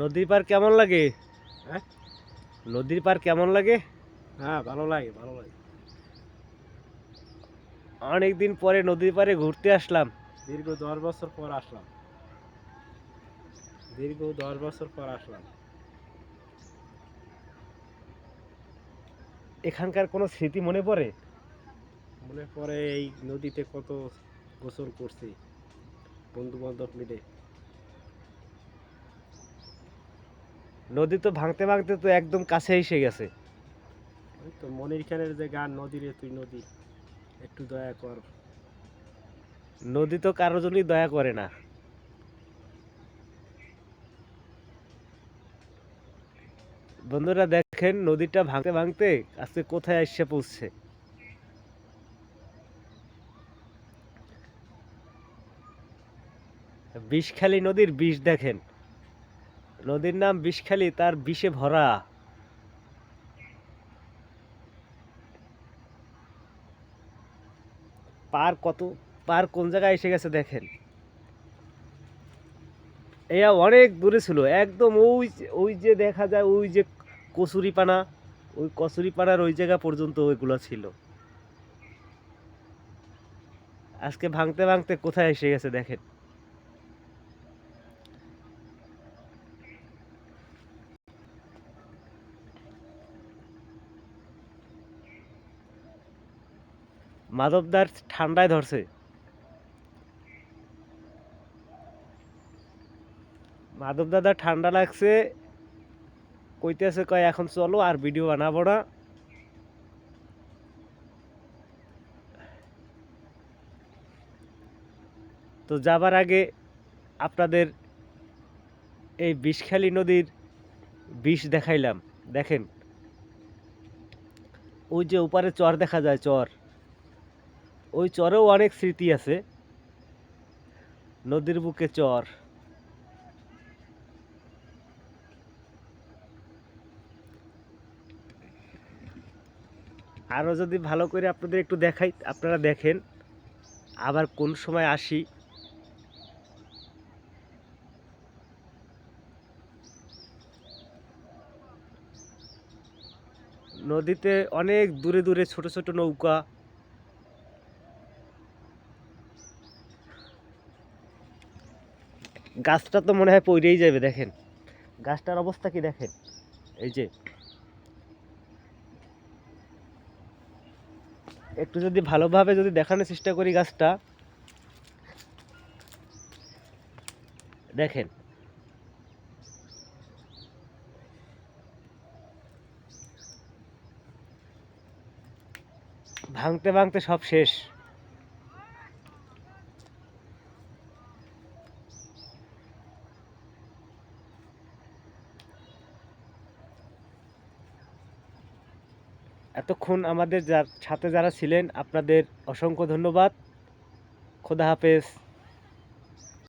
নদীর পার কেমন লাগে? হ্যাঁ নদীর পার কেমন লাগে? হ্যাঁ ভালো লাগে ভালো লাগে। অনেকদিন পরে নদীর পাড়ে ঘুরতে আসলাম। দীর্ঘ 10 বছর পর আসলাম। দীর্ঘ 10 বছর পর আসলাম। এখানকার কোনো স্মৃতি মনে পড়ে? মনে পড়ে এই নদীতে কত গোসল করছি বন্ধু বান্ধব মিলে। নদী তো ভাঙতে ভাঙতে তো একদম কাছে এসে গেছে। ওই তো মনির খানের যে গান, নদী রে তুই নদী, একটু দয়া কর। নদী তো কারোর জন্যই দয়া করে না। বন্ধুরা দেখেন নদীটা ভাঙতে ভাঙতে আজকে কোথায় এসে পৌঁছছে। বিষখালী নদীর বিষ দেখেন। নদীর নাম বিষখালী, তার বিষে ভরা। পার কোন জায়গায় এসে গেছে দেখেন। এয়া অনেক দূরে ছিল, একদম ওই যে দেখা যায় ওই যে কচুরিপানা, ওই কচুরিপানার ওই জায়গা পর্যন্ত ওইগুলো ছিল। আজকে ভাঙতে ভাঙতে কোথায় এসে গেছে দেখেন। মাধবদার ঠান্ডায় ধরছে। মাধব দাদা ঠান্ডা লাগছে, কইতেছে কয় এখন চলো আর ভিডিও বানাবো না। তো যাবার আগে আপনাদের এই বিষখালী নদীর বিষ দেখাইলাম। দেখেন ওই যে ওপারে চর দেখা যায়, চর, ওই চরেও অনেক স্মৃতি আছে। নদীর বুকে চর। আরও যদি ভালো করে আপনাদের একটু দেখাই, আপনারা দেখেন। আবার কোন সময় আসি। নদীতে অনেক দূরে দূরে ছোট ছোট নৌকা। গাছটা তো মনে হয় পড়েই যাবে, দেখেন গাছটার অবস্থা কি দেখেন। এই যে একটু যদি ভালোভাবে যদি দেখানোর চেষ্টা করি গাছটা, দেখেন ভাঙতে ভাঙতে সব শেষ। এতক্ষণ আমাদের সাথে যারা ছিলেন আপনাদের অসংখ্য ধন্যবাদ। খোদা হাফেজ।